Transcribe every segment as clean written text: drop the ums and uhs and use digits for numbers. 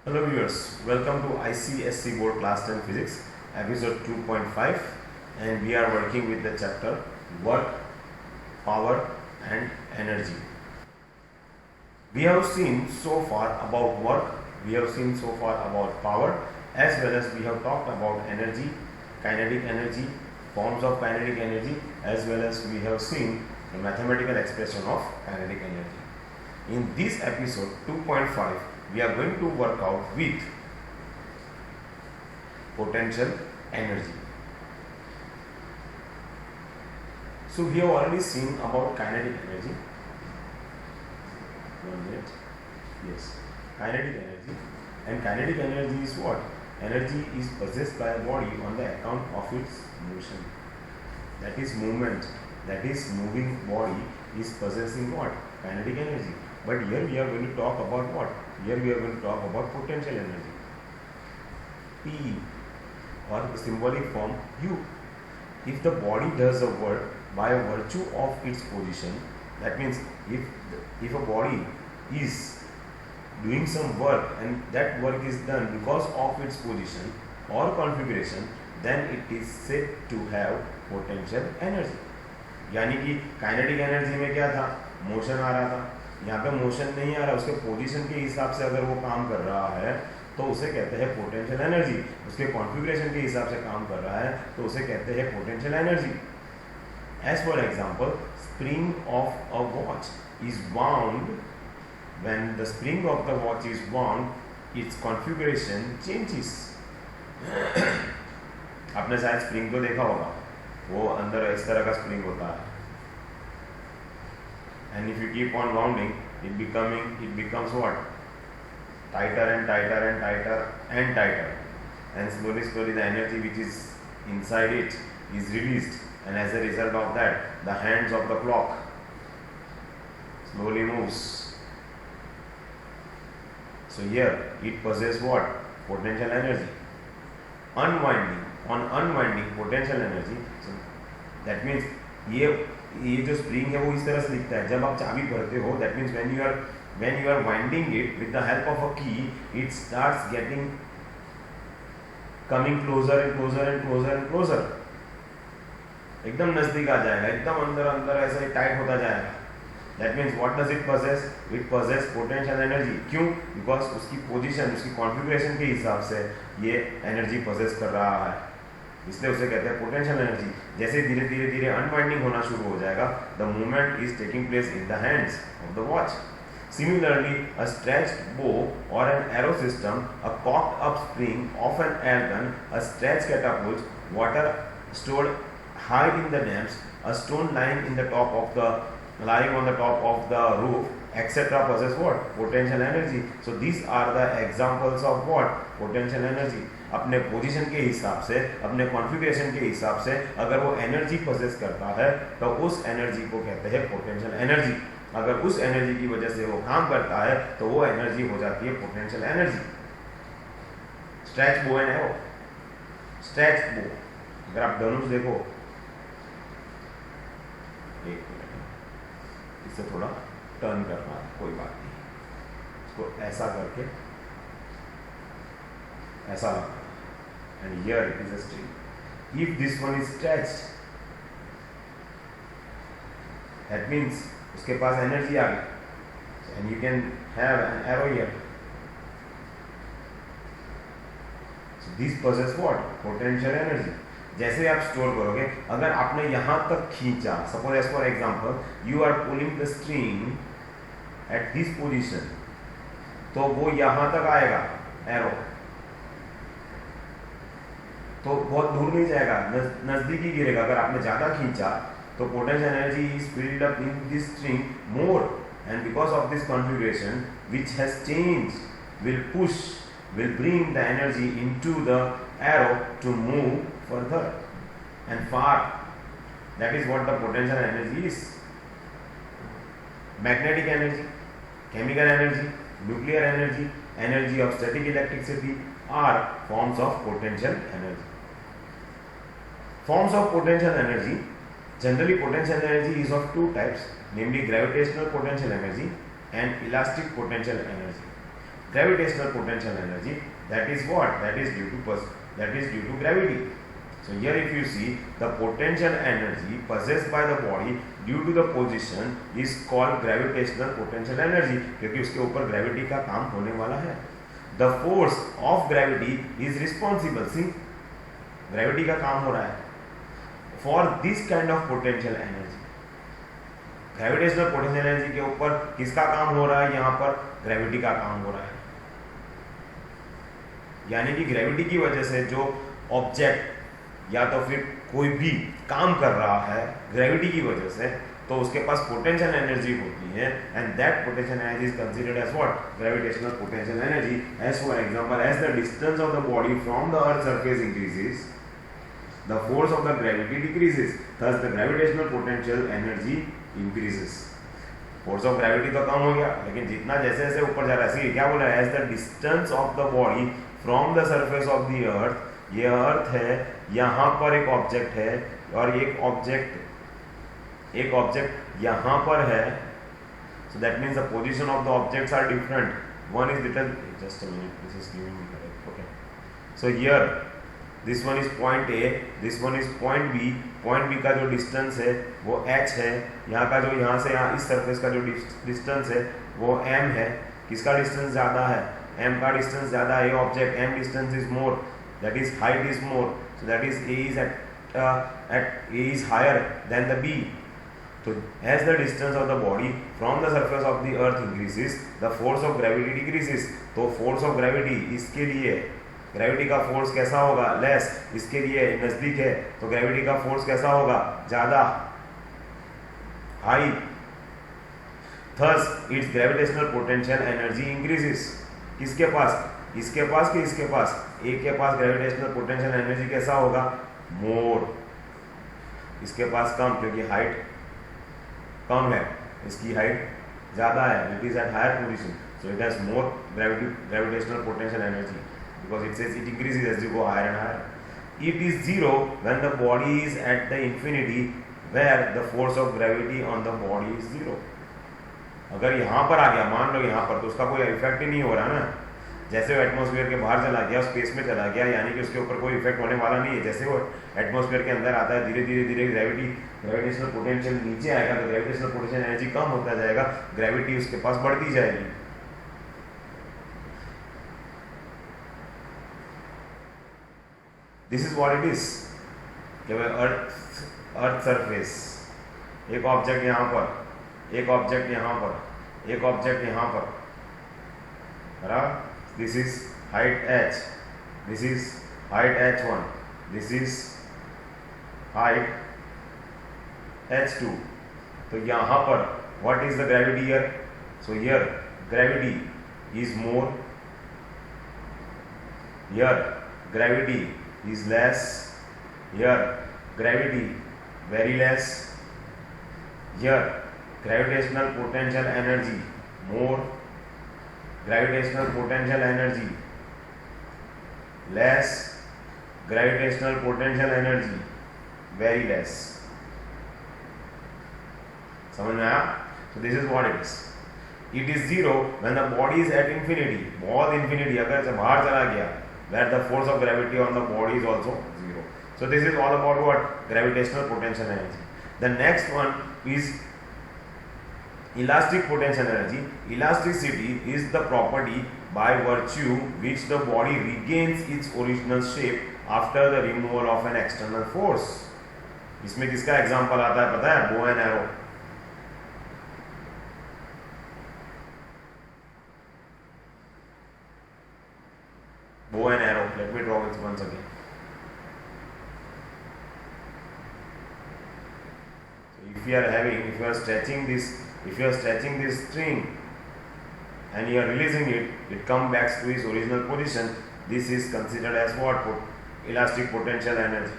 Hello viewers, welcome to ICSC Board Class 10 Physics, episode 2.5, and we are working with the chapter Work, Power and Energy. We have seen so far about work, we have seen so far about power, as well as we have talked about energy, kinetic energy, forms of kinetic energy, as well as we have seen the mathematical expression of kinetic energy. In this episode 2.5, we are going to work out with potential energy. So we have already seen about kinetic energy. 1 minute. Yes. Kinetic energy. And kinetic energy is what? Energy is possessed by a body on the account of its motion. That is movement. That is moving body is possessing what? Kinetic energy. But here we are going to talk about what? Here we are going to talk about potential energy. P or symbolic form U. If the body does a work by a virtue of its position, that means if a body is doing some work and that work is done because of its position or configuration, then it is said to have potential energy. यानी कि kinetic energy में क्या था? Motion आ रहा था. यहाँ पे motion नहीं आ रहा, उसके पोजीशन के हिसाब से अगर वो काम कर रहा है तो उसे कहते हैं पोटेंशियल एनर्जी. उसके कॉन्फ़िगरेशन के हिसाब से काम कर रहा है तो उसे कहते हैं potential energy. As for example, spring of a watch is wound. When the spring of the watch is wound, its configuration changes. आपने शायद स्प्रिंग को देखा होगा, वो अंदर इस तरह का स्प्रिंग होता है. And if you keep on wounding, it becomes what? Tighter and tighter and tighter and tighter. And slowly the energy which is inside it is released. And as a result of that, the hands of the clock slowly moves. So here, it possesses what? Potential energy. Unwinding. On unwinding potential energy, so that means ये जो spring है वो इस तरह से दिखता है. जब आप चाबी भरते हो, that means when you are winding it with the help of a key, it starts getting coming closer and closer and closer and closer. एकदम नजदीक आ जाएगा, एकदम अंदर अंदर ऐसे टाइट होता जाएगा. That means what does it possess? It possess potential energy. क्यों? बिकॉज उसकी पोजीशन, उसकी कॉन्फ़िगरेशन के हिसाब से ये एनर्जी पजेस कर रहा है, इसलिए उसे कहते हैं पोटेंशियल एनर्जी. जैसे धीरे धीरे धीरे अनवाइंडिंग होना शुरू हो जाएगा, the movement is taking place in the hands of the watch. Similarly, a stretched bow or an arrow system, a cocked up spring of an air gun, a stretched catapult, water stored high in the dams, a stone lying on the top of the roof, etc. possess what? Potential energy. So these are the examples of what? Potential energy. अपने position के हिसाब से, अपने configuration के हिसाब से अगर वो एनर्जी पोजेस करता है तो उस एनर्जी को कहते हैं पोटेंशियल एनर्जी. अगर उस एनर्जी की वजह से वो काम करता है तो वो एनर्जी हो जाती है potential energy. Stretch bow and arrow. Stretch बो, अगर आप धनुष देखो, एक मिनट, इसे थोड़ा टर्न करना है, कोई बात नहीं, इसको ऐसा करके ऐसा लगना, and here it is a string. If this one is stretched, that means उसके पास एनर्जी आ गई, and you can have an arrow here. So these possess what? Potential energy. जैसे आप स्टोर करोगे, अगर आपने यहाँ तक खींचा, suppose as for example, you are pulling the string at this position, तो वो यहाँ तक आएगा एरो, तो बहुत दूर नहीं जाएगा, नजदीकी गिरेगा. अगर आपने ज्यादा खींचा तो potential energy is filled up in this string more, and because of this configuration which has changed will bring the energy into the arrow to move further and far. That is what the potential energy is. Magnetic energy, chemical energy, nuclear energy, energy of static electricity are forms of potential energy. Forms of potential energy. Generally, potential energy is of two types, namely gravitational potential energy and elastic potential energy. gravitational potential energy. That is what? That is due to gravity. So here if you see, the potential energy possessed by the body due to the position is called gravitational potential energy, क्योंकि उसके ऊपर gravity का काम होने वाला है. The force of gravity is responsible. See, gravity का काम हो रहा है for this kind of potential energy. Gravitational potential energy के ऊपर किसका काम हो रहा है? यहाँ पर ग्रेविटी का काम हो रहा है. यानी कि ग्रेविटी की वजह से जो ऑब्जेक्ट या तो फिर कोई भी काम कर रहा है ग्रेविटी की वजह से, तो उसके पास पोटेंशियल एनर्जी होती है, and that potential energy is considered as what? Gravitational potential energy. As for example, as the distance of the body from the earth surface increases, the force of the gravity decreases, thus the gravitational potential energy increases. Force of gravity तो कम हो गया, लेकिन जितना जैसे जैसे ऊपर जा रहा है, क्या बोल रहा है? As the distance of the body from the surface of the earth, ये अर्थ है, यहाँ पर एक ऑब्जेक्ट है और एक ऑब्जेक्ट यहाँ पर है. So that means the position of the objects are different. One is little, just a minute, this is giving me correct. Okay, so here this one is point A, this one is point B. Point B का जो distance है वो h है, यहाँ का जो यहाँ से यहाँ इस सरफेस का जो डिस्टेंस है वो m है. किसका डिस्टेंस ज़्यादा है? m का डिस्टेंस ज़्यादा है. Object m distance is more, that is height is more, so that is a is at a is higher than the b. So as the distance of the body from the surface of the earth increases, the force of gravity decreases. तो force of gravity इसके लिए, gravity का force कैसा होगा? Less. इसके लिए नजदीक है तो ग्रेविटी का फोर्स कैसा होगा? ज्यादा, high. Thus it's gravitational potential energy increases. किसके पास? इसके पास कि इसके पास? ए के पास ग्रेविटेशनल पोटेंशियल एनर्जी कैसा होगा? मोर. इसके पास कम, क्योंकि हाइट कम है, इसकी हाइट ज्यादा है, it is at higher position, so it has more gravitational potential energy. Because it says it increases as you go higher and higher. It is zero when the body is at the infinity, where the force of gravity on the body is zero. अगर यहाँ पर आ गया, मान लो यहाँ पर, तो उसका कोई इफेक्ट ही नहीं हो रहा ना. जैसे वो एटमॉस्फेयर के बाहर चला गया, स्पेस में चला गया, यानी कि उसके ऊपर कोई इफेक्ट होने वाला नहीं है. जैसे वो एटमॉस्फेयर के अंदर आता है, धीरे धीरे ग्रेविटेशनल पोटेंशियल नीचे आएगा, तो ग्रेविटेशनल पोटेंशियल एनर्जी कम होता जाएगा, ग्रेविटी उसके पास बढ़ती जाएगी. This is what it is. Earth surface, एक ऑब्जेक्ट यहाँ पर, एक ऑब्जेक्ट यहाँ पर, एक ऑब्जेक्ट यहाँ पर, बराबर. This is height h, this is height h1, this is height h2. तो यहाँ पर what is the gravity here? So here gravity is more, here gravity is less, here gravity very less, here gravitational potential energy more, gravitational potential energy less, gravitational potential energy very less. समझ में आया? So this is what it is. It is zero when the body is at infinity. बहुत infinity, अगर से बाहर चला गया, where the force of gravity on the body is also zero. So this is all about what? Gravitational potential energy. The next one is elastic potential energy. Elasticity is the property by virtue which the body regains its original shape after the removal of an external force. इसमें किसका example आता है पता है? Bow and arrow. Bow and arrow. Let me draw it once again. So if you are stretching this string and you are releasing it, it comes back to its original position. This is considered as what? Elastic potential energy.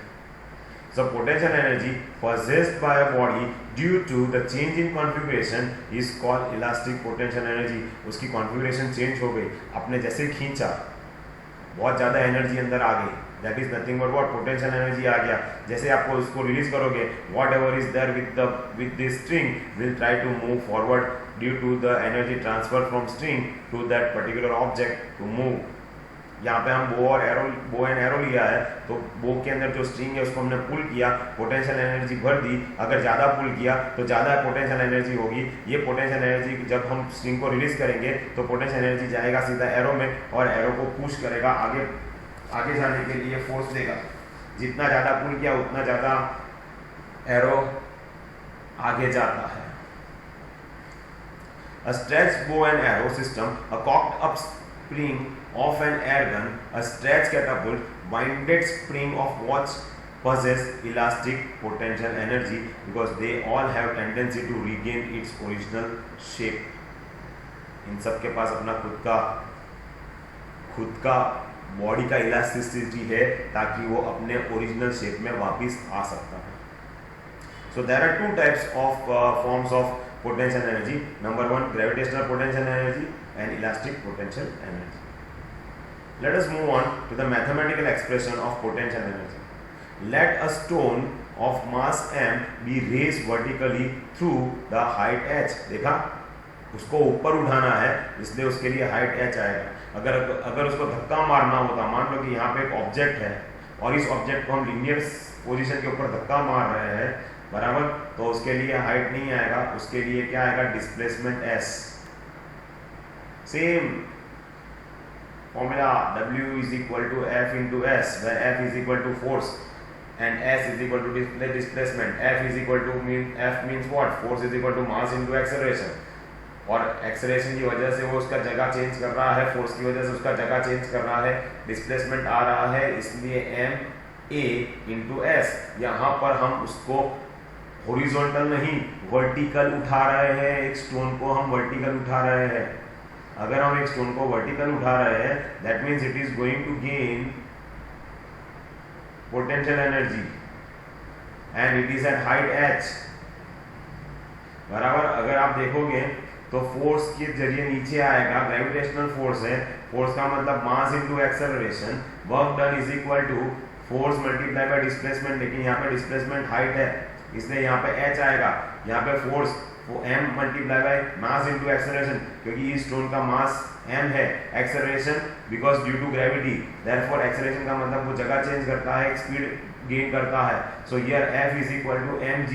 So potential energy possessed by a body due to the change in configuration is called elastic potential energy. उसकी configuration change हो गई, आपने जैसे खींचा बहुत ज़्यादा energy अंदर आ गई, that is nothing but what? Potential energy आ गया. जैसे आपको उसको रिलीज करोगे, whatever is there with this string will try to move forward due to the energy transfer from string to that particular object to move. यहाँ पे हम बो एंड एरो लिया है, तो बो के अंदर जो स्ट्रिंग है उसको हमने पुल किया, पोटेंशियल एनर्जी भर दी। अगर ज़्यादा पुल किया तो ज़्यादा पोटेंशियल एनर्जी होगी। ये पोटेंशियल एनर्जी जब हम स्ट्रिंग को रिलीज करेंगे तो पोटेंशियल एनर्जी जाएगा सीधा एरो में और एरो को पुश करेगा आगे जाने के लिए फोर्स देगा। जितना ज़्यादा पुल किया उतना ज़्यादा एरो आगे जाता है। A stretched bow and arrow system, a cocked up spring of an air gun, a stretch catapult, winded spring of watch possess elastic potential energy because they all have tendency to regain its original shape. इन सब के पास अपना खुद का body का elasticity है ताकि वो अपने ओरिजिनल शेप में वापस आ सकता है। So there are two types of forms of potential energy. Number one, gravitational potential energy and elastic potential energy. Let us move on to the mathematical expression of potential energy. Let a stone of mass m be raised vertically through the height h. देखा, उसको ऊपर उठाना है इसलिए उसके लिए height h आएगा। अगर उसको धक्का मारना होता, मान लो कि यहाँ पे एक ऑब्जेक्ट है और इस ऑब्जेक्ट को हम लीनियर पोजीशन के ऊपर धक्का मार रहे हैं, बराबर, तो उसके लिए हाइट नहीं आएगा, उसके लिए क्या आएगा, displacement s। Same formula W is equal to F into S, where F is equal to force and S is equal to displacement. F is equal to F means what? Force is equal to mass into acceleration. और acceleration की वजह से वो उसका जगह change कर रहा है, फोर्स की वजह से उसका जगह चेंज कर रहा है, डिस्प्लेसमेंट आ रहा है, इसलिए ma into s। यहाँ पर हम उसको हॉरिजॉन्टल नहीं वर्टिकल उठा रहे हैं। एक स्टोन को हम वर्टिकल उठा रहे हैं। अगर हम एक स्टोन को वर्टिकल उठा रहे हैं, that means it is going to gain potential energy and it is at height h, बराबर। अगर आप देखोगे तो फोर्स के जरिए नीचे आएगा, ग्रेविटेशनल फोर्स है, फोर्स का मतलब mass into acceleration, work done is equal to force multiply by displacement, लेकिन यहाँ पे डिस्प्लेसमेंट हाइट है इसलिए यहाँ पे h आएगा। यहाँ पे force m multiply by mass into acceleration, क्योंकि इस स्टोन का मास m है, acceleration because due to gravity, therefore acceleration का मतलब वो जगह चेंज करता है, स्पीड गेन करता है। So here f is equal to mg।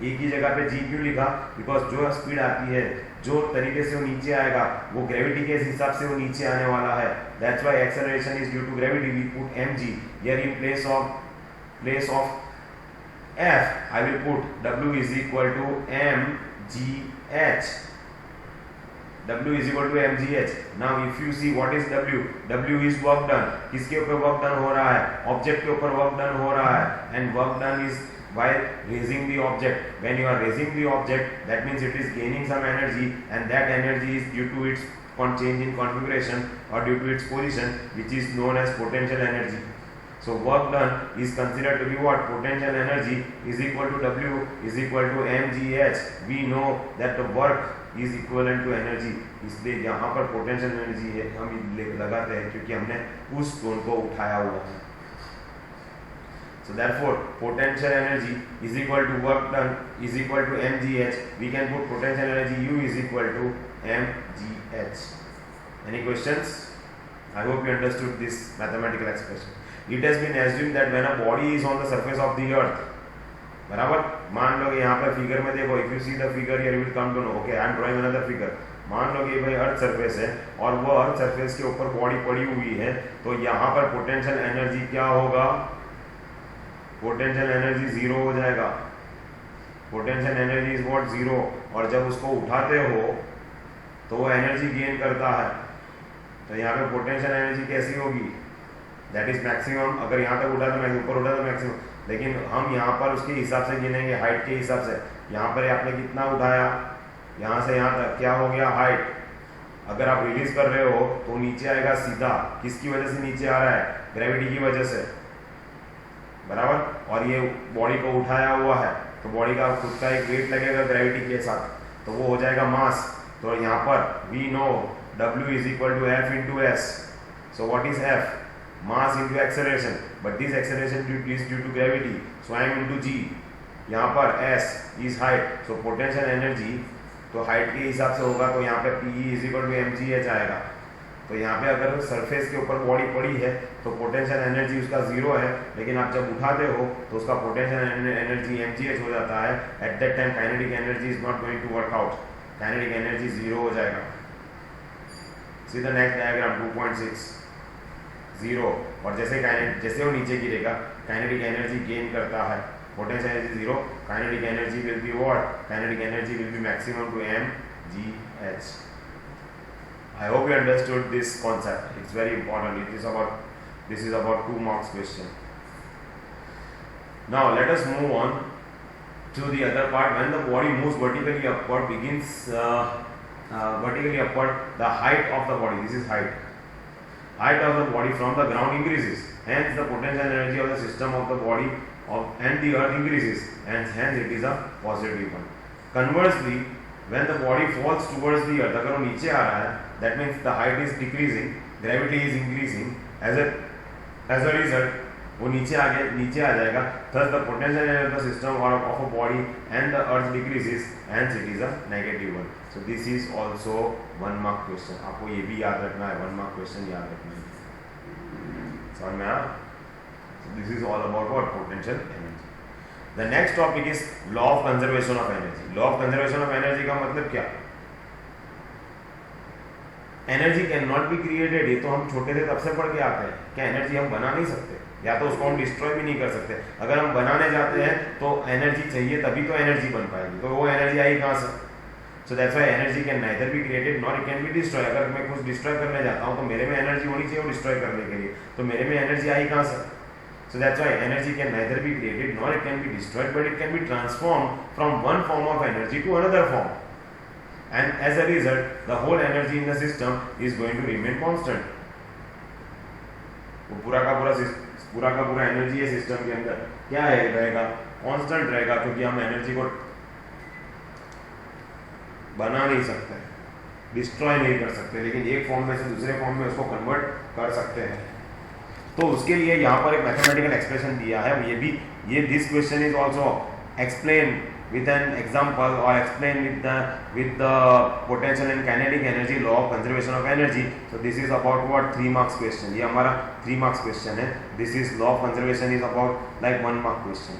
एक ही जगह पे g क्यों लिखा, बिकॉज जो स्पीड आती है, जो तरीके से वो नीचे आएगा, वो ग्रेविटी के हिसाब से वो नीचे आने वाला है। That's why acceleration is due to gravity, we put mg here in place of f I will put W is equal to mgh. W is equal to mgh. Now if you see what is W, W is work done. किसके ऊपर work done हो रहा है, object के ऊपर work done हो रहा है, and work done is while raising the object. When you are raising the object, that means it is gaining some energy, and that energy is due to its change in configuration or due to its position, which is known as potential energy. So work done is considered to be what? Potential energy is equal to W is equal to mgh. We know that the work is equivalent to energy, इसलिए यहाँ पर potential energy है हम लगाते हैं क्योंकि हमने उस स्टोन को उठाया हुआ है। So therefore potential energy is equal to work done is equal to mgh. We can put potential energy U is equal to mgh. Any questions? I hope you understood this mathematical expression. It has been assumed that when a body is on the surface of the earth, बराबर, मान लो कि यहाँ पर figure में देखो, if you see the figure here you will come to know. Okay, I am drawing another figure. मान लो कि भाई अर्थ सरफेस है और वो अर्थ सरफेस के ऊपर बॉडी पड़ी हुई है, तो यहाँ पर पोटेंशियल एनर्जी क्या होगा, पोटेंशियल एनर्जी जीरो हो जाएगा। Potential energy is what, zero. और जब उसको उठाते हो तो वो एनर्जी गेन करता है, तो यहाँ पे पोटेंशियल एनर्जी कैसी होगी, दैट इज मैक्सिमम। अगर यहाँ तक उठा तो मैक्सिमम, ऊपर उठा तो मैक्सिमम, लेकिन हम यहाँ पर उसके हिसाब से गिनेंगे, हाइट के हिसाब से। यहाँ पर आपने कितना उठाया, यहाँ से यहाँ तक क्या हो गया, हाइट। अगर आप रिलीज कर रहे हो तो नीचे आएगा सीधा, किसकी वजह से नीचे आ रहा है, ग्रेविटी की वजह से, बराबर। और ये बॉडी को उठाया हुआ है तो बॉडी का खुद का एक वेट लगेगा ग्रेविटी के साथ, तो वो हो जाएगा मास। तो यहाँ पर we know W is equal to F into S. So what is F? Mass into acceleration, but this acceleration is due to gravity, so I am into G. यहाँ पर S is height, so potential energy तो height के हिसाब से होगा, तो यहाँ पे PE is equal to mgh आएगा। तो यहाँ पे अगर सरफेस के ऊपर बॉडी पड़ी है तो पोटेंशियल एनर्जी उसका 0 है, लेकिन आप जब उठाते हो तो उसका पोटेंशियल एनर्जी mgh हो जाता है। At that time kinetic energy is not going to work out, kinetic energy 0 हो जाएगा। सी द नेक्स्ट डायग्राम 2.6 0, और जैसे वो नीचे गिरेगा काइनेटिक एनर्जी गेन करता है, potential energy 0, kinetic energy will be what, kinetic energy will be maximum to mgh। I hope you understood this concept. It's very important. This is about 2 marks question. Now let us move on to the other part. When the body moves vertically upward, vertically upward, the height of the body, this is height. Height of the body from the ground increases. Hence the potential energy of the system of the body and the earth increases. Hence it is a positive one. Conversely, when the body falls towards the earth, अगर वो नीचे आ रहा है, that means the height is decreasing, gravity is increasing. As a result, वो नीचे आ जाएगा। Thus the potential energy of the system of a body and the earth decreases. Hence it is a negative one. So this is also 1 mark question. आपको ये भी याद रखना है, 1 mark question याद रखना है। समझ में आया? So this is all about what? Potential energy. The next topic is law of conservation of energy. Law of conservation of energy का मतलब क्या? Energy can not be created, ये तो हम छोटे थे तब से पढ़ के आते हैं। क्या एनर्जी हम बना नहीं सकते, या तो उसको हम डिस्ट्रॉय भी नहीं कर सकते। अगर हम बनाने जाते हैं तो एनर्जी चाहिए, तभी तो एनर्जी बन पाएगी। तो वो एनर्जी आई कहाँ से? So that's why energy can neither be created nor it can be destroy. अगर मैं कुछ डिस्ट्रॉय करने जाता हूँ तो मेरे में एनर्जी होनी चाहिए डिस्ट्रॉय करने के लिए, तो मेरे में एनर्जी आई कहाँ से? So that's why energy can neither be created nor it can be destroyed, but it can be transformed from one form of energy to another form. And as a result, the whole energy in the system is going to remain constant. वो पूरा का पूरा energy है system के अंदर क्या है रहेगा? कांस्टेंट रहेगा, क्योंकि हम एनर्जी को बना नहीं सकते, डिस्ट्रॉय नहीं कर सकते, लेकिन एक फॉर्म में से दूसरे फॉर्म में उसको कन्वर्ट कर सकते हैं। तो उसके लिए यहाँ पर एक मैथमेटिकल एक्सप्रेशन दिया है। ये this question is also explain with an example or explain with the potential and kinetic energy law of conservation of energy. So this is about what 3 marks question. ये हमारा 3 marks question है. This is law of conservation is about like 1 mark question.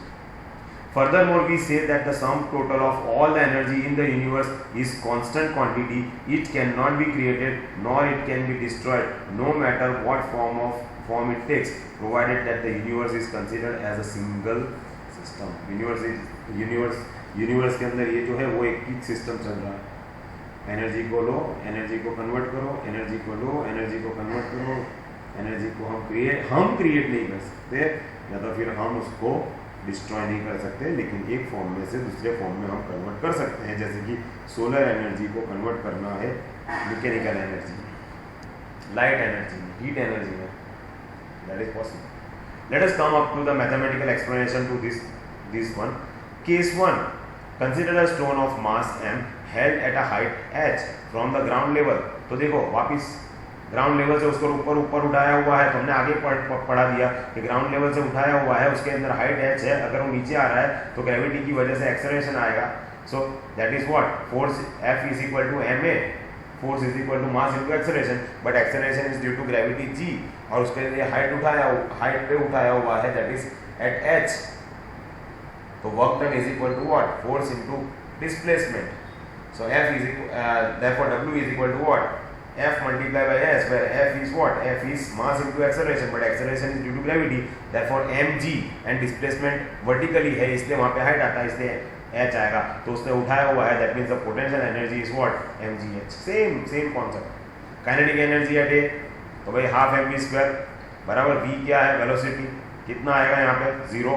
Furthermore, we say that the sum total of all the energy in the universe is constant quantity. It cannot be created nor it can be destroyed, no matter what form it takes, provided that the universe is considered as a single system. Universe के अंदर ये जो है वो एक ही system चल रहा है। एनर्जी को लो, एनर्जी को कन्वर्ट करो, एनर्जी को लो, एनर्जी को कन्वर्ट करो, एनर्जी को हम क्रिएट नहीं कर सकते, या तो फिर हम उसको डिस्ट्रॉय नहीं कर सकते, लेकिन एक फॉर्म में से दूसरे फॉर्म में हम कन्वर्ट कर सकते हैं। जैसे कि सोलर एनर्जी को कन्वर्ट करना है mechanical energy, light energy, heat energy में, that is possible. Let us come up to the mathematical explanation to this one. Case 1. Consider a stone of mass m held at a height h from the ground level. तो देखो वापिस ground level से उसको ऊपर उठाया हुआ है, तो हमने आगे पढ़ा दिया कि ग्राउंड लेवल से उठाया हुआ है, उसके अंदर हाइट h है। अगर वो नीचे आ रहा है तो ग्रेविटी की वजह से एक्सेलरेशन आएगा। So that is what, force F is equal to ma, force is equal to mass into acceleration, but acceleration is due to gravity g, और उसके लिए हाइट पे उठाया हुआ है, दैट इज एट h। तो work done is equal to what, force into displacement. सो F is therefore W is equal to what, F multiplied by S, where F is what, F is mass into acceleration, but acceleration is due to gravity, therefore mg, and displacement vertically है इसलिए वहाँ पे height आता है, इसलिए h आएगा। तो उसने उठाया हुआ है, that means the potential energy is what, mgh। same concept। kinetic energy at A, तो भाई हाफ mv स्क्वायर बराबर v क्या है, वेलोसिटी, कितना आएगा यहाँ पे 0।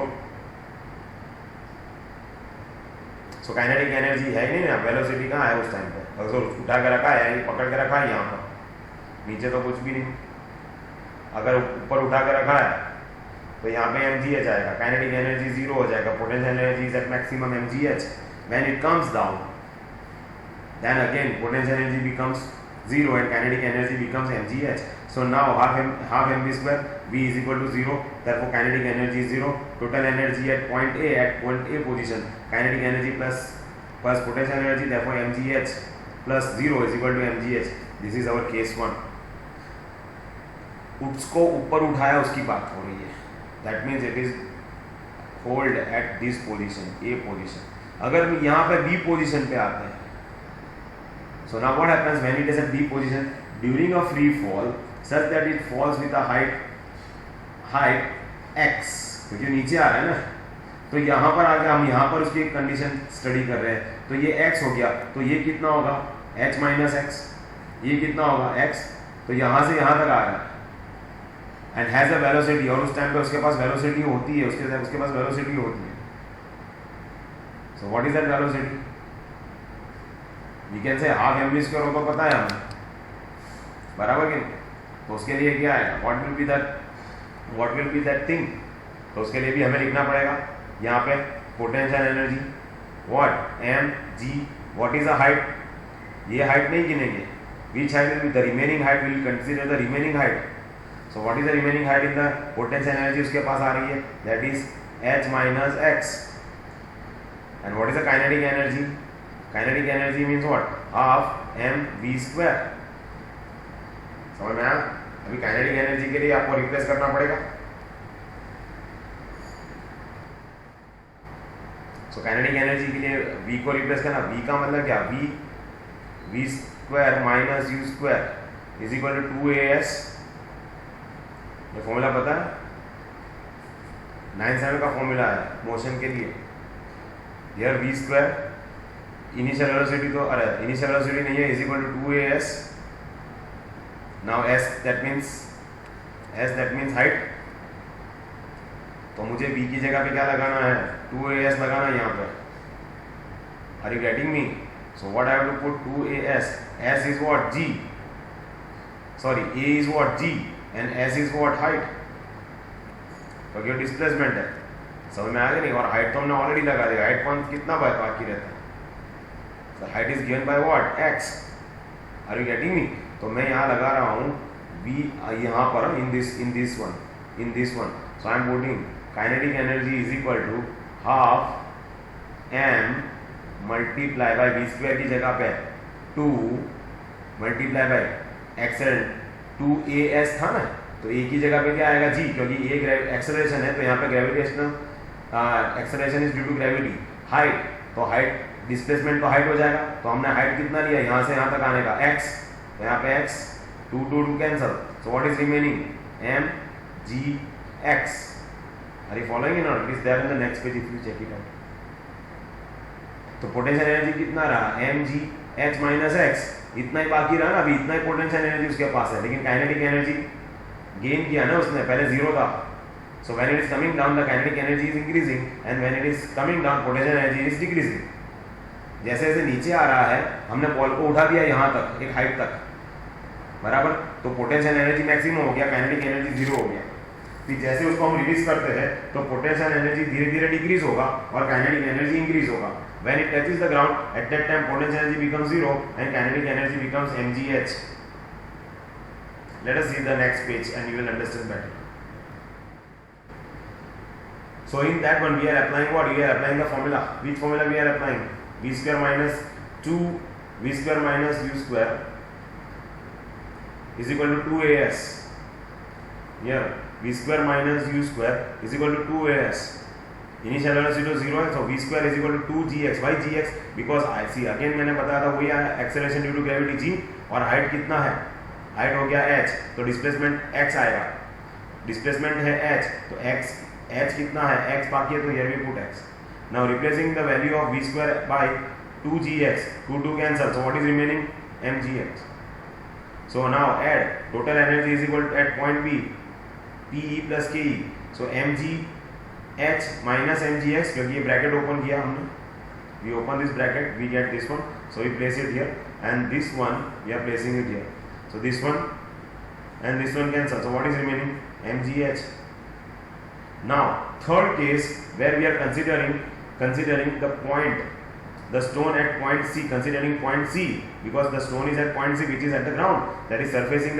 सो काइनेटिक एनर्जी है नहीं ना, वेलोसिटी कहाँ है उस टाइम पे, अगर उठा के रखा है, यानी पकड़ के रखा है यहाँ पर, नीचे तो कुछ भी नहीं। अगर ऊपर उठा के रखा है तो यहाँ पे mgh आएगा, काइनेटिक एनर्जी 0 हो जाएगा, potential energy is at maximum mgh। When it comes down, then again potential energy becomes 0 and kinetic energy becomes mgh. So now half mv square, v is equal to 0, therefore kinetic energy is 0. Total energy at point A position, kinetic energy plus first potential energy, therefore mgh plus 0 is equal to mgh. This is our case 1. उसको ऊपर उठाया उसकी बात हो रही है. That means it is hold at this position, A position. अगर यहाँ पे B position पे आते हैं, so now what happens when it is at B position during a free fall such that it falls with a height x, क्योंकि नीचे आ रहा है ना, तो यहाँ पर आके हम यहाँ पर उसकी कंडीशन स्टडी कर रहे हैं, तो ये x हो गया, तो ये कितना होगा h माइनस एक्स, ये कितना होगा x, तो यहाँ से यहाँ तक आ रहा है एंड हैज अ वेलोसिटी, और उस टाइम पे उसके पास वेलोसिटी होती है, उसके पास वेलोसिटी होती है. So what is that velocity? We can say half M V square होगा, पता है हमें, बराबर कि? तो उसके लिए क्या आएगा, what will be that thing? तो उसके लिए भी हमें लिखना पड़ेगा यहाँ पे potential energy what m g, what is a height, ये हाइट नहीं गिनेंगे, which height will be the remaining height, will consider the remaining height. So what is the remaining height in the potential energy, उसके पास आ रही है, that is h minus x. And what is the kinetic energy? Kinetic energy means what, half M V square. समझ में आया? अभी kinetic energy के लिए आपको रिप्लेस करना पड़ेगा. सो काइनेटिक एनर्जी के लिए v को रिप्लेस करना, v का मतलब क्या, v square minus U square is equal to 2as. ये फॉर्मूला पता है, 9-7 का फॉर्मूला है मोशन के लिए. Here v square initial velocity, तो अरे इनिशियल वेलोसिटी नहीं है, is equal to 2as. Now s that means height. तो मुझे v की जगह पे क्या लगाना है, 2as लगाना है यहाँ पे. Are you getting me? So what I have to put 2as. s is what g, sorry a is what g and s is what height, तो ये डिस्प्लेसमेंट है. समझ में आ गया नहीं? और हाइट तो हमने ऑलरेडी लगा दिया, हाइट कौन कितना बाकी रहता है, तो height is given by what x. Are you getting me? तो मैं यहाँ लगा रहा हूँ v यहाँ पर in this one. So I am putting kinetic energy is equal to half m multiply by v square की जगह पे 2 मल्टीप्लाई बाय एक्सेल 2as था ना, तो a की जगह पे क्या आएगा g, क्योंकि a एक्सेलरेशन है, तो यहाँ पे gravitational acceleration is due to gravity. Height, तो हाइट डिस्प्लेसमेंट तो हाइट हो जाएगा, तो हमने हाइट कितना लिया यहाँ से यहाँ तक आने का x, तो यहाँ पे x 2 cancel. So what is remaining, m g x. Are you following it? It is there in the next page if you check it out. तो पोटेंशियल एनर्जी कितना रहा, m g h minus x, इतना ही बाकी रहा ना, अभी इतना ही पोटेंशियल एनर्जी उसके पास है, लेकिन काइनेटिक एनर्जी गेन किया ना उसने, पहले जीरो था. So when it is coming down the kinetic energy is increasing and when it is coming down potential energy is decreasing. जैसे जैसे नीचे आ रहा है, हमने बॉल को उठा दिया यहाँ तक, एक हाइट तक, बराबर, तो पोटेंशियल एनर्जी मैक्सिमम हो गया, काइनेटिक एनर्जी जीरो हो गया. फिर जैसे उसको हम रिलीज करते हैं तो पोटेंशियल एनर्जी धीरे धीरे डिक्रीज होगा और काइनेटिक एनर्जी इंक्रीज होगा. When it touches the ground, at that time potential energy becomes 0 and kinetic energy becomes mgh. Let us see the next page and you will understand better. So in that one we are applying what? We are applying the formula. Which formula we are applying? v square minus 2 v square minus u square is equal to 2as. Here v square minus u square is equal to 2as. Initial velocity 0 है, so v square is equal to 2gx. Why gx? Because I see again मैंने बताया था वही है, acceleration due to gravity g, और height कितना है, height हो गया h, तो डिस्प्लेसमेंट x आएगा, डिस्प्लेसमेंट है h, तो h कितना है, x बाकी है, तो here we put x. Now replacing the value of v square by 2gx, 2 cancel, so what is remaining, mgx. So now add total energy is equal to at point B, PE plus KE, so mg h minus mgx, क्योंकि ये bracket open किया हमने, we open this bracket, we get this one, so we place it here and this one we are placing it here. So this one and this one cancel, so what is remaining, mgh. Now third case where we are considering the point, the stone at point C, considering point C, because the stone is at point C which is at the ground, that is surfacing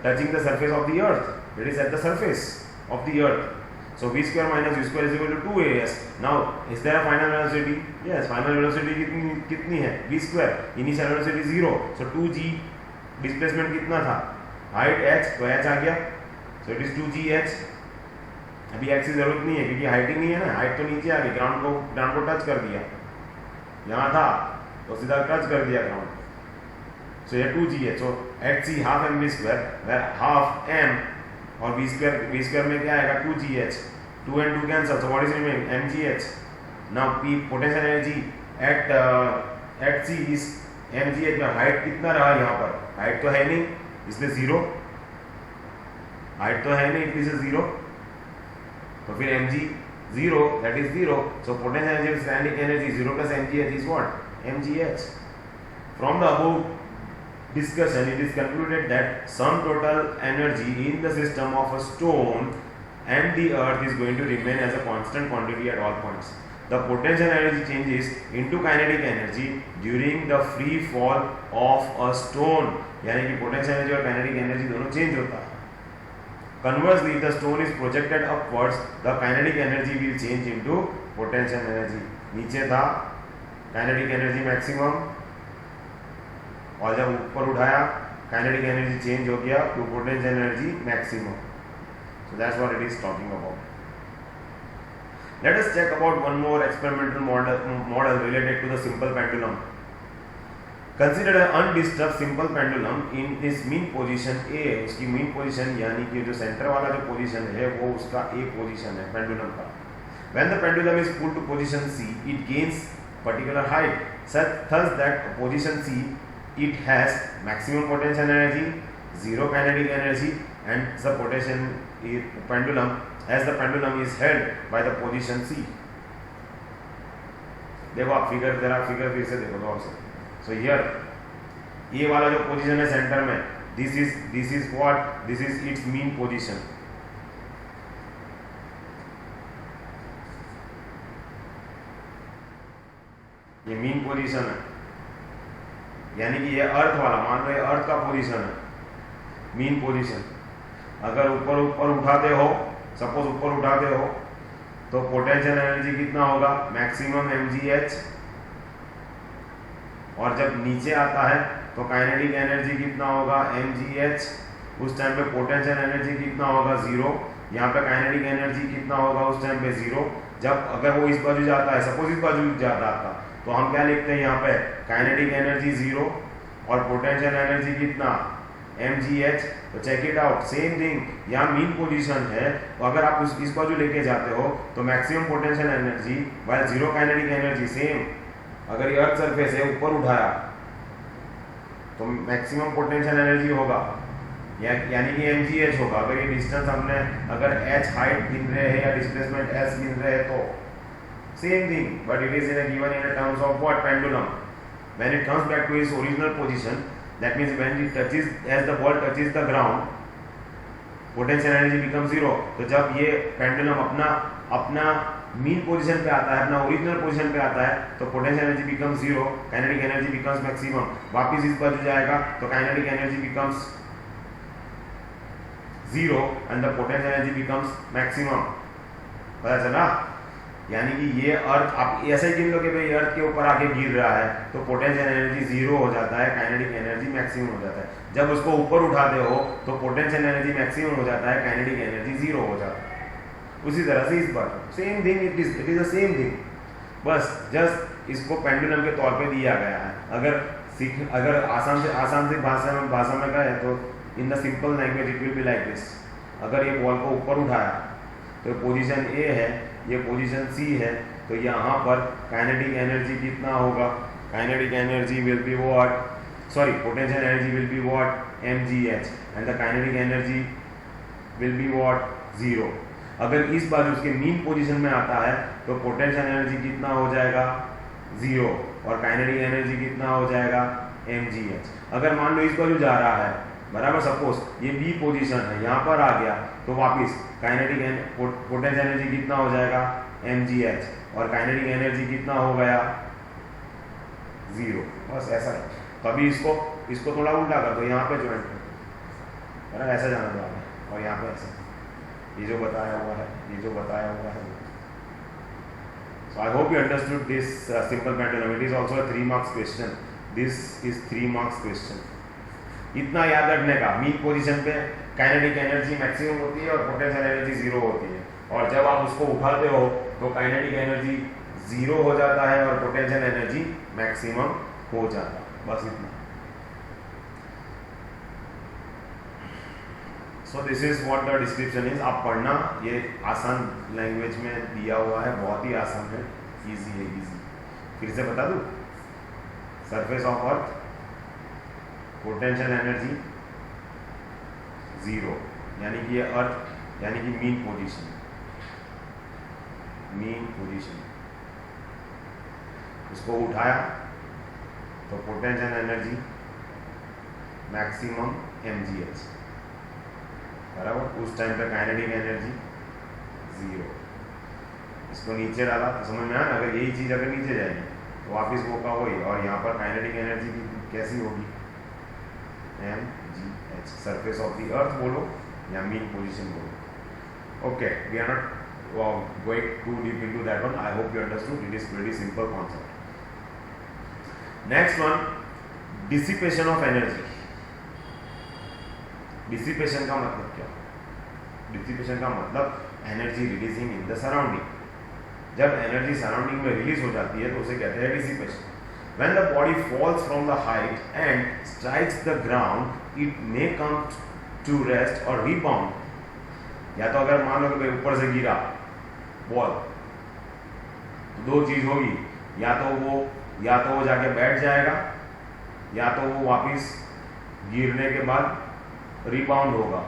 touching the surface of the earth, it is at the surface of the earth. So v square minus u square is equal to 2as. Now is there a final velocity? Yes, final velocity कितनी है? v square. Initial velocity 0. So 2g. Displacement कितना था? Height h, तो h आ गया. So it is 2gh. अभी h की जरूरत नहीं है क्योंकि हाइट ही नहीं है ना, हाइट तो नीचे आ गई, ग्राउंड को टच कर दिया. यहाँ था तो सीधा टच कर दिया ग्राउंड. So ये 2gh. So hc half mv square, where half m और v square में क्या आएगा? 2gh. 2 and 2 cancel. So what is remaining? mgh. Now p potential energy at c is mgh. में हाइट कितना रहा यहाँ पर? हाइट तो है नहीं, इसलिए 0. हाइट तो है नहीं, इसलिए 0. तो फिर mg 0, that is 0. So potential energy of static energy 0 plus mgh is what? mgh. From the above discussion, it is concluded that sum total energy in the system of a stone and the earth is going to remain as a constant quantity at all points. The potential energy changes into kinetic energy during the free fall of a stone. यानी कि potential energy और kinetic energy दोनों change होता है. Conversely, if the stone is projected upwards, the kinetic energy will change into potential energy. नीचे था kinetic energy maximum, और जब ऊपर उठाया काइनेटिक एनर्जी चेंज हो गया to potential energy maximum. So that's what it is talking about. Let us check about one more experimental model related to the simple pendulum. Consider an undisturbed simple pendulum in its mean position A. उसकी mean position यानी कि जो centre वाला जो position है वो उसका A position है पेंडुलम का. When the pendulum is pulled to position C, it gains particular height thus that position C it has maximum potential energy, zero kinetic energy, and the pendulum is held by the position C. देखो आप figure फिर से देखो गौर से. So here ये वाला जो position है सेंटर में, this is what? This is its mean position. ये मीन पोजीशन है, यानी कि ये अर्थ वाला, मान लो ये अर्थ का पोजीशन है, मीन पोजीशन. अगर ऊपर उठाते हो, सपोज ऊपर उठाते हो, तो पोटेंशियल एनर्जी कितना होगा? Maximum mgh. और जब नीचे आता है तो काइनेटिक एनर्जी कितना होगा? mgh. उस टाइम पे पोटेंशियल एनर्जी कितना होगा? 0. यहाँ पे काइनेटिक एनर्जी कितना होगा उस टाइम पे? 0. जब अगर वो इस बाजू जाता है, सपोज इस बाजू जाता था, तो हम क्या लिखते हैं यहाँ पे? काइनेटिक एनर्जी 0 और पोटेंशियल एनर्जी कितना? mgh. तो check it out, same thing यहाँ मीन पोजीशन है, तो अगर आप इस बाजू लेके जाते हो तो maximum potential energy while 0 kinetic energy same. अगर ये अर्थ सरफेस है, ऊपर उठाया तो मैक्सिमम पोटेंशियल एनर्जी होगा, यानी कि mgh होगा. अगर ये डिस्टेंस हमने अगर h हाइट गिन रहे हैं या डिस्प्लेसमेंट s गिन रहे हैं तो same thing, but it is given in terms of what? Pendulum. When it comes back to its original position, that means when it touches, as the ball touches the ground, potential energy becomes 0. तो जब ये pendulum अपना mean position पे आता है, अपना original position पे आता है, तो potential energy becomes 0, kinetic energy becomes maximum. वापिस इस बाजू जाएगा तो kinetic energy becomes 0 and the potential energy becomes maximum. पता चला? यानी कि ये अर्थ आप ऐसे ही गिन लो कि भाई अर्थ के ऊपर आके गिर रहा है तो पोटेंशियल एनर्जी 0 हो जाता है, काइनेटिक एनर्जी मैक्सिमम हो जाता है. जब उसको ऊपर उठाते हो तो पोटेंशियल एनर्जी मैक्सिमम हो जाता है, काइनेटिक एनर्जी 0 हो जाता है. उसी तरह से इस बार same thing, it is the same thing, बस जस्ट इसको पेंडुलम के तौर पे दिया गया है. अगर आसान से भाषा में कहे तो in the simple language it will be like this. अगर ये बॉल को ऊपर उठाया तो पोजीशन ए है, ये पोजीशन सी है, तो यहाँ पर काइनेटिक एनर्जी कितना होगा? Kinetic energy will be what? Sorry, potential energy will be what? mgh. And the kinetic energy will be what? 0. अगर इस बाजू उसके मीन पोजीशन में आता है तो पोटेंशियल एनर्जी कितना हो जाएगा? 0 और काइनेटिक एनर्जी कितना हो जाएगा? mgh. अगर मान लो इस बाजू जा रहा है, बराबर, सपोज ये बी पोजीशन है, यहाँ पर आ गया तो वापिस काइनेटिक पोटेंशियल एनर्जी कितना हो जाएगा? mgh. और काइनेटिक एनर्जी कितना हो गया? 0. बस ऐसा है. कभी इसको थोड़ा उल्टा कर दो, यहाँ पे ज्वाइंट कर, ऐसा जाना तो और यहाँ पे ऐसा. ये जो बताया हुआ है। So I hope you understood this simple pattern. It is also a 3 marks question. This is 3 marks question. इतना याद रखने का, मीन पोजीशन पे काइनेटिक एनर्जी मैक्सिमम होती है और पोटेंशियल एनर्जी जीरो होती है, और जब आप उसको उठाते हो तो काइनेटिक एनर्जी जीरो हो जाता है और पोटेंशियल एनर्जी मैक्सिमम हो जाता है। बस इतना। So this is what the description is. आप पढ़ना, ये आसान लैंग्वेज में दिया हुआ है, बहुत ही आसान है, इजी है, इजी। फिर से बता दूं, surface of earth, potential energy zero, यानी कि ये अर्थ यानी कि मीन पोजीशन, उसको उठाया तो पोटेंशियल एनर्जी मैक्सिमम mgh बराबर, उस टाइम पे काइनेटिक एनर्जी जीरो। इसको नीचे डाला तो समझ में आया, अगर यही चीज अगर नीचे जाएगी तो वापिस वो का वही, और यहाँ पर काइनेटिक एनर्जी की कैसी होगी, mgh, surface of the earth बोलो या मीन पोजीशन बोलो। Okay, we are not going too deep into that one. I hope you understood. It is pretty simple concept. Next one, dissipation of energy. Dissipation का मतलब क्या? Dissipation का मतलब energy releasing in the surrounding. जब energy surrounding में release हो जाती है तो उसे कहते हैं dissipation. When the body falls from the height and strikes the ground, it may come to rest or rebound. या तो अगर मान लो कि ऊपर से गिरा बॉल, तो दो चीज होगी, या तो वो जाके बैठ जाएगा, या तो वो वापिस गिरने के बाद रिबाउंड होगा।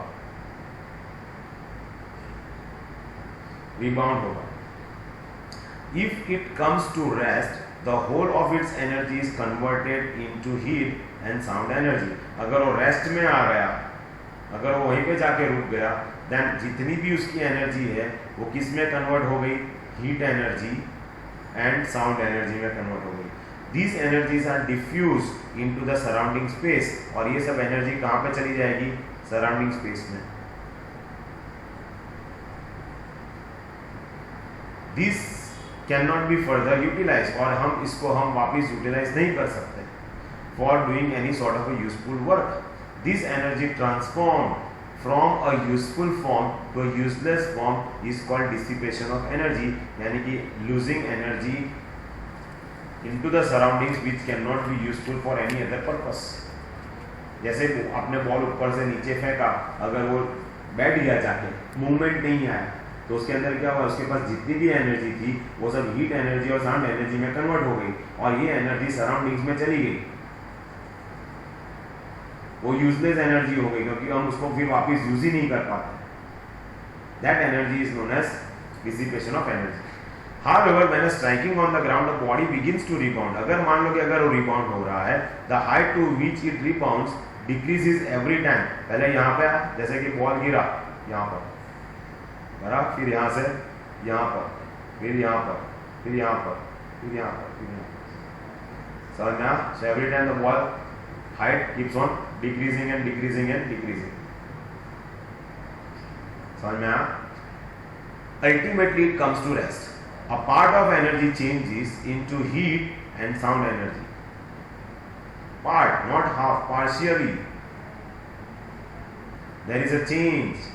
If it comes to rest, the whole of its energy is converted into heat and sound energy. अगर वो रेस्ट में आ गया, अगर वो वहीं पे जाके रुक गया, देन जितनी भी उसकी एनर्जी है वो किस में कन्वर्ट हो गई, heat energy and sound energy में कन्वर्ट हो गई। These energies are diffused into the surrounding space, और ये सब एनर्जी कहाँ पे चली जाएगी, सराउंडिंग स्पेस में। This cannot be further utilized, और हम इसको वापिस यूटिलाइज नहीं कर सकते for doing any sort of a useful work. This energy transformed from a useful form to a useless form is called dissipation of energy, यानी कि losing energy into the surroundings which cannot be useful for any other purpose. जैसे आपने ball ऊपर से नीचे फेंका, अगर वो बैठ गया जाके, मूवमेंट नहीं आया, तो उसके अंदर क्या हुआ, उसके पास जितनी भी एनर्जी थी वो सब हीट एनर्जी और साउंड एनर्जी में कन्वर्ट हो गई, और ये एनर्जी सराउंडिंग्स में चली गई, वो यूजलेस एनर्जी हो गई, क्योंकि हम उसको फिर वापस यूज ही नहीं कर पाते। That energy is known as dissipation of energy. However, when striking on the ground, the body begins to rebound. अगर मान लो कि अगर वो रिबाउंड हो रहा है, the height to which it rebounds decreases every time. पहले यहाँ पे, जैसे कि बॉल गिरा यहाँ पर, बराबर, फिर यहाँ से यहाँ पर, फिर यहाँ पर, फिर यहाँ पर, फिर यहाँ पर, फिर यहाँ पर, समझ में आया? So every time the ball height keeps on decreasing and decreasing and decreasing. समझ में आया? Ultimately, it comes to rest. A part of energy changes into heat and sound energy. Part, not half, partially. There is a change.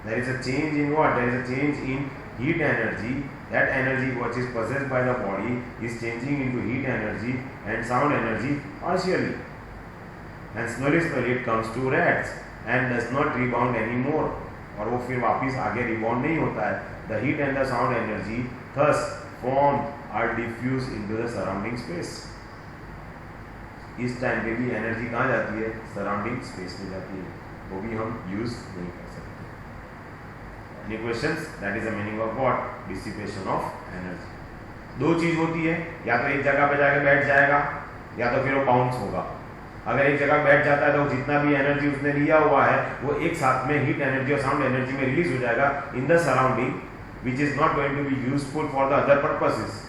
There is a change in what? There is a change in heat energy. That energy which is possessed by the body is changing into heat energy and sound energy partially. And slowly it comes to rest and does not rebound anymore. और वो फिर वापिस आगे rebound नहीं होता है। The heat and the sound energy thus formed are diffused into the surrounding space. इस time पे भी एनर्जी कहाँ जाती है, सराउंडिंग स्पेस में जाती है, वो भी हम यूज नहीं कर सकते। Any questions? That is the meaning of what? Dissipation of energy. दो चीज होती है, या तो एक जगह पे जाके बैठ जाएगा, या तो फिर वो बाउंस होगा। अगर एक जगह बैठ जाता है तो जितना भी एनर्जी उसने लिया हुआ है वो एक साथ में हीट एनर्जी और साउंड एनर्जी में रिलीज हो जाएगा in the surrounding, which is not going to be useful for the other purposes.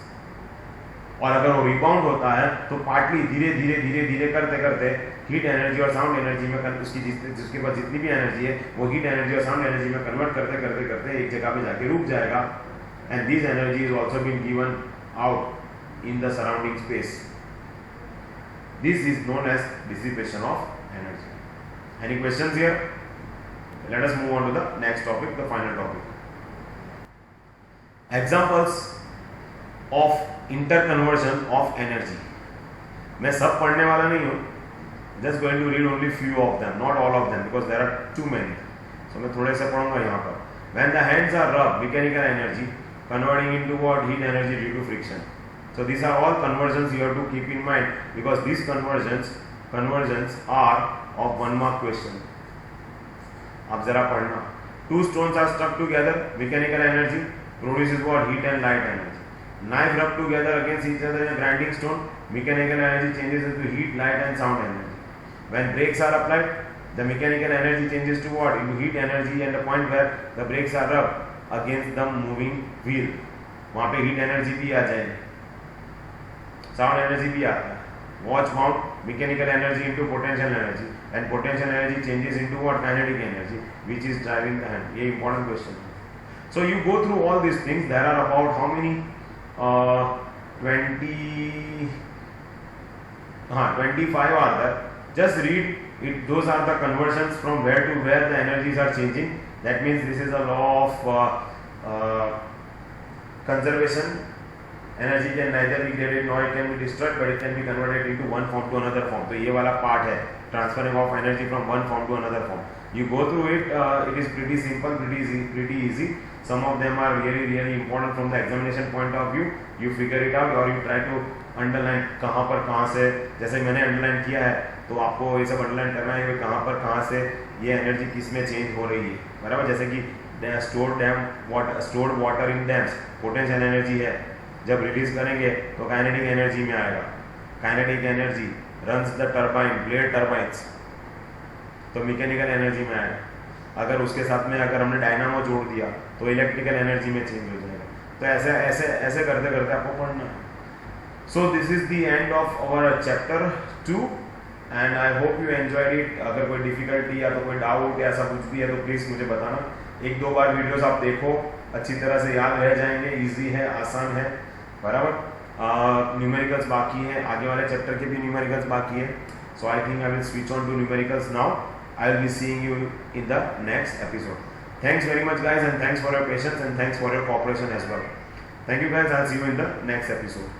और अगर वो रिबाउंड होता है तो पार्टली धीरे धीरे धीरे धीरे करते करते हीट एनर्जी और साउंड एनर्जी में उसकी जिसके पास जितनी भी एनर्जी है वो हीट एनर्जी और साउंड एनर्जी में कन्वर्ट करते करते करते एक जगह पे जाके रुक जाएगा, and this energy is also been given out in the surrounding space. This is known as dissipation of energy. Any questions here? Let us move on to the next topic, the final topic. Examples of interconversion of energy. मैं सब पढ़ने वाला नहीं हूँ, just going to read only few of them, not all of them, because there are too many. So मैं थोड़े से पढ़ूंगा यहाँ पर. When the hands are rubbed, mechanical energy converting into what? Heat energy due to friction. So these are all conversions you have to keep in mind, because these conversions are of 1 mark question. अब जरा पढ़ना. Two stones are stuck together, mechanical energy produces what? Heat and light energy. Knife rubbed together against each other in a grinding stone, mechanical energy changes into heat, light and sound energy. When brakes are applied, the mechanical energy changes to what? Into heat energy, and the point where the brakes are rubbed against the moving wheel, वहाँ पे heat energy भी आ जाएगी, sound energy भी आता है. Watch mount, mechanical energy into potential energy, and potential energy changes into what? Kinetic energy, which is driving the hand. ये important question. So you go through all these things. There are about how many? 25 are there. Just read it. Those are the conversions from where to where the energies are changing. That means this is a law of conservation. Energy can neither be created nor it can be destroyed, but it can be converted into one form to another form. तो ये वाला part है, transferring of energy from one form to another form. You go through it. It is pretty simple, pretty easy. Some of them are really important from the examination point of view. You figure it out or you try to underline कहाँ पर कहाँ से. जैसे मैंने underline किया है, तो आपको ये सब underline करना है कि कहाँ पर कहाँ से ये energy किस में change हो रही है, बराबर. जैसे कि stored water in dams, potential energy है. जब रिलीज करेंगे तो काइनेटिक एनर्जी में आएगा. Kinetic energy runs the turbine, blade turbines, तो मैकेनिकल एनर्जी में आएगा. अगर उसके साथ में अगर हमने डायनामो जोड़ दिया तो इलेक्ट्रिकल एनर्जी में चेंज हो जाएगा. तो ऐसे ऐसे ऐसे करते करते आपको पढ़ना है. So this is the end of our chapter 2 and I hope you enjoyed it. अगर कोई डिफिकल्टी या तो कोई डाउट या ऐसा कुछ भी है तो प्लीज़ मुझे बताना. 1-2 बार वीडियोस आप देखो, अच्छी तरह से याद रह जाएंगे. ईजी है, आसान है, बराबर. न्यूमेरिकल्स बाकी हैं, आगे वाले चैप्टर के भी न्यूमेरिकल्स बाकी है. So I think I will switch on to numericals now. I will be seeing you in the next episode. Thanks very much guys, and thanks for your patience and thanks for your cooperation as well. Thank you guys. I'll see you in the next episode.